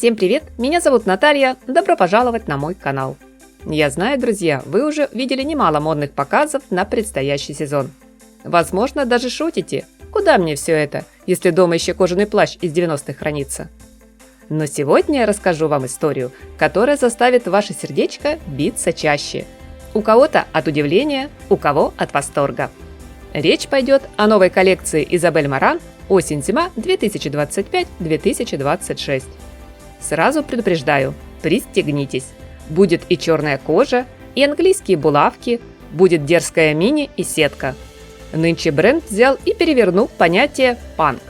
Всем привет! Меня зовут Наталья. Добро пожаловать на мой канал. Я знаю, друзья, вы уже видели немало модных показов на предстоящий сезон. Возможно, даже шутите. Куда мне все это, если дома еще кожаный плащ из 90-х хранится? Но сегодня я расскажу вам историю, которая заставит ваше сердечко биться чаще. У кого-то от удивления, у кого от восторга. Речь пойдет о новой коллекции Изабель Маран «Осень-зима 2025-2026». Сразу предупреждаю, пристегнитесь. Будет и черная кожа, и английские булавки, будет дерзкая мини и сетка. Нынче бренд взял и перевернул понятие «панк».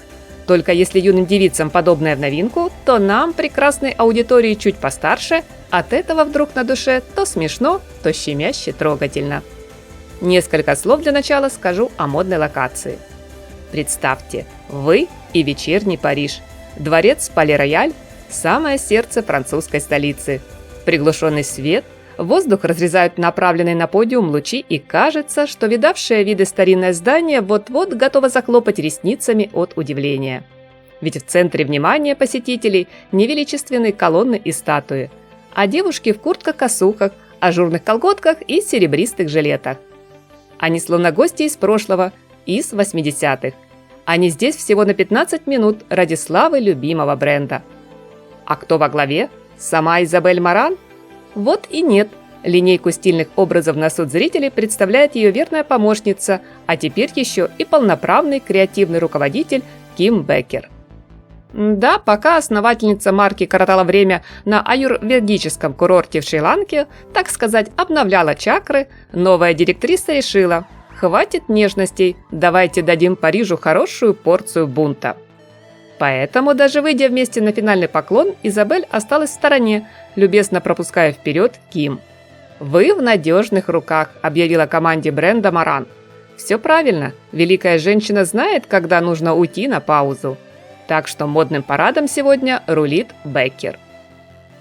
Только если юным девицам подобное в новинку, то нам, прекрасной аудитории чуть постарше, от этого вдруг на душе то смешно, то щемяще трогательно. Несколько слов для начала скажу о модной локации. Представьте, вы и вечерний Париж, дворец Пале-Рояль, самое сердце французской столицы. Приглушенный свет, воздух разрезают направленные на подиум лучи, и кажется, что видавшее виды старинное здание вот-вот готово захлопать ресницами от удивления. Ведь в центре внимания посетителей не величественные колонны и статуи, а девушки в куртках-косухах, ажурных колготках и серебристых жилетах. Они словно гости из прошлого, из 80-х. Они здесь всего на 15 минут ради славы любимого бренда. А кто во главе? Сама Изабель Маран? Вот и нет. Линейку стильных образов на суд зрителей представляет ее верная помощница, а теперь еще и полноправный креативный руководитель Ким Беккер. Да, пока основательница марки коротала время на аюрведическом курорте в Шри-Ланке, так сказать, обновляла чакры, новая директриса решила: хватит нежностей, давайте дадим Парижу хорошую порцию бунта. Поэтому, даже выйдя вместе на финальный поклон, Изабель осталась в стороне, любезно пропуская вперед Ким. «Вы в надежных руках», – объявила команде бренда Маран. Все правильно, великая женщина знает, когда нужно уйти на паузу. Так что модным парадом сегодня рулит Беккер.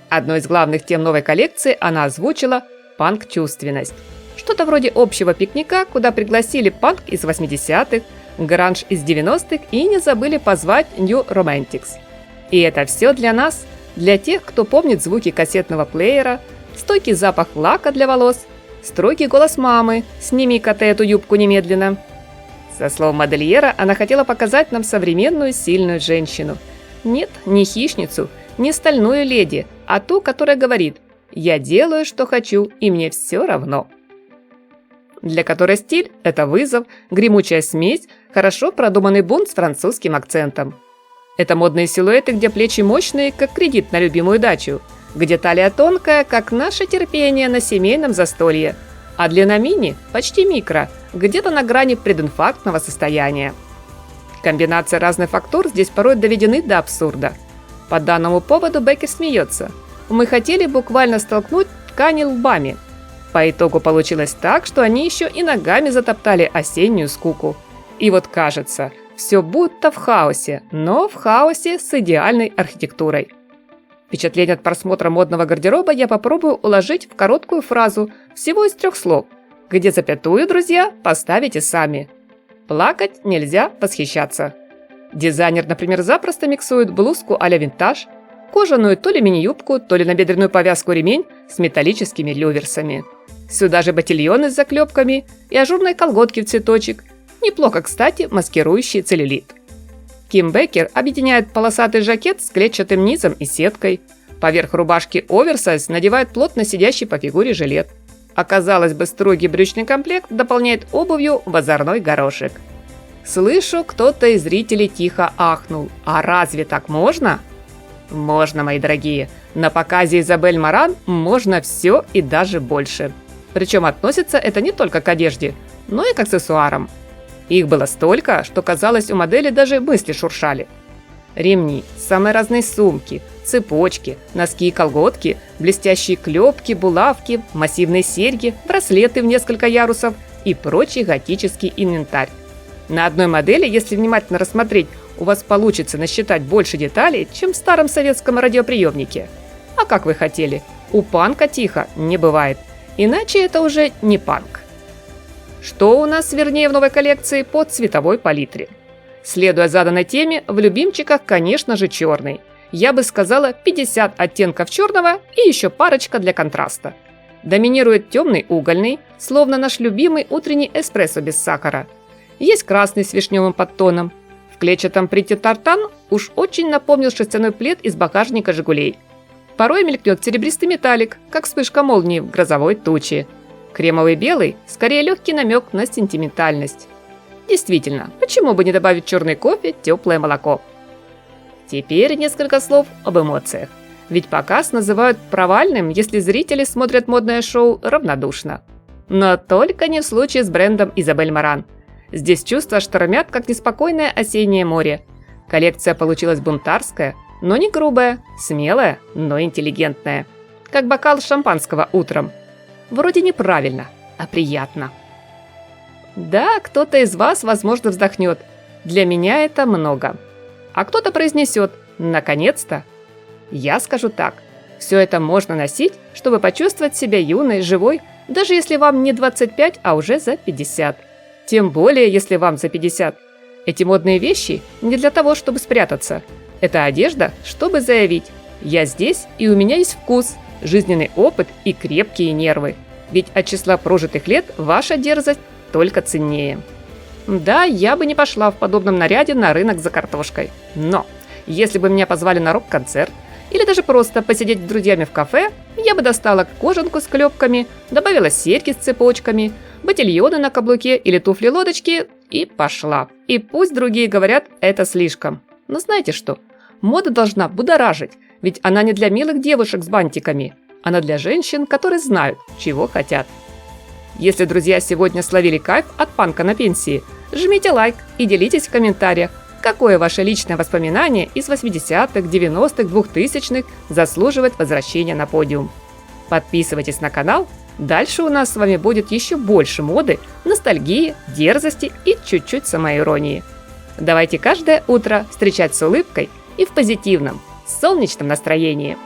Одной из главных тем новой коллекции она озвучила панк-чувственность. Что-то вроде общего пикника, куда пригласили панк из 80-х, гранж из 90-х и не забыли позвать New Romantics. И это все для нас, для тех, кто помнит звуки кассетного плеера, стойкий запах лака для волос, строгий голос мамы «Сними-ка ты эту юбку немедленно». Со слов модельера, она хотела показать нам современную сильную женщину. Нет, не хищницу, не стальную леди, а ту, которая говорит: «Я делаю, что хочу, и мне все равно». Для которой стиль – это вызов, гремучая смесь, хорошо продуманный бунт с французским акцентом. Это модные силуэты, где плечи мощные, как кредит на любимую дачу, где талия тонкая, как наше терпение на семейном застолье, а длина мини – почти микро, где-то на грани прединфарктного состояния. Комбинация разных фактур здесь порой доведены до абсурда. По данному поводу Беккер смеется: «Мы хотели буквально столкнуть ткани лбами». По итогу получилось так, что они еще и ногами затоптали осеннюю скуку. И вот кажется, все будто в хаосе, но в хаосе с идеальной архитектурой. Впечатление от просмотра модного гардероба я попробую уложить в короткую фразу, всего из 3 слов, где запятую, друзья, поставите сами. Плакать нельзя, восхищаться. Дизайнер, например, запросто миксует блузку а-ля винтаж, кожаную то ли мини-юбку, то ли набедренную повязку-ремень с металлическими люверсами. Сюда же ботильоны с заклепками и ажурные колготки в цветочек, неплохо, кстати, маскирующие целлюлит. Ким Беккер объединяет полосатый жакет с клетчатым низом и сеткой. Поверх рубашки оверсайз надевает плотно сидящий по фигуре жилет. А казалось бы, строгий брючный комплект дополняет обувью в озорной горошек. Слышу, кто-то из зрителей тихо ахнул. А разве так можно? Можно, мои дорогие. На показе Изабель Маран можно все и даже больше. Причем относится это не только к одежде, но и к аксессуарам. Их было столько, что казалось, у модели даже мысли шуршали. Ремни, самые разные сумки, цепочки, носки и колготки, блестящие клепки, булавки, массивные серьги, браслеты в несколько ярусов и прочий готический инвентарь. На одной модели, если внимательно рассмотреть, у вас получится насчитать больше деталей, чем в старом советском радиоприемнике. А как вы хотели? У панка тихо не бывает. Иначе это уже не панк. Что у нас, вернее, в новой коллекции по цветовой палитре? Следуя заданной теме, в любимчиках, конечно же, черный. Я бы сказала 50 оттенков черного и еще парочка для контраста. Доминирует темный угольный, словно наш любимый утренний эспрессо без сахара. Есть красный с вишневым подтоном. В клетчатом принте тартан уж очень напомнил шерстяной плед из багажника «Жигулей». Порой мелькнет серебристый металлик, как вспышка молнии в грозовой туче. Кремовый белый – скорее легкий намек на сентиментальность. Действительно, почему бы не добавить в черный кофе теплое молоко? Теперь несколько слов об эмоциях. Ведь показ называют провальным, если зрители смотрят модное шоу равнодушно. Но только не в случае с брендом Изабель Маран. Здесь чувства штормят, как неспокойное осеннее море. Коллекция получилась бунтарская, но не грубая, смелая, но интеллигентная. Как бокал шампанского утром. Вроде неправильно, а приятно. Да, кто-то из вас, возможно, вздохнет. Для меня это много. А кто-то произнесет «наконец-то». Я скажу так. Все это можно носить, чтобы почувствовать себя юной, живой, даже если вам не 25, а уже за 50. Тем более, если вам за 50. Эти модные вещи не для того, чтобы спрятаться. Это одежда, чтобы заявить: я здесь, и у меня есть вкус, жизненный опыт и крепкие нервы. Ведь от числа прожитых лет ваша дерзость только ценнее. Да, я бы не пошла в подобном наряде на рынок за картошкой. Но если бы меня позвали на рок-концерт, или даже просто посидеть с друзьями в кафе, я бы достала кожанку с клепками, добавила серьги с цепочками, ботильоны на каблуке или туфли-лодочки и пошла. И пусть другие говорят, это слишком. Но знаете что? Мода должна будоражить, ведь она не для милых девушек с бантиками. Она для женщин, которые знают, чего хотят. Если друзья сегодня словили кайф от панка на пенсии, жмите лайк и делитесь в комментариях, какое ваше личное воспоминание из 80-х, 90-х, 2000-х заслуживает возвращения на подиум. Подписывайтесь на канал, дальше у нас с вами будет еще больше моды, ностальгии, дерзости и чуть-чуть самоиронии. Давайте каждое утро встречать с улыбкой и в позитивном, солнечном настроении.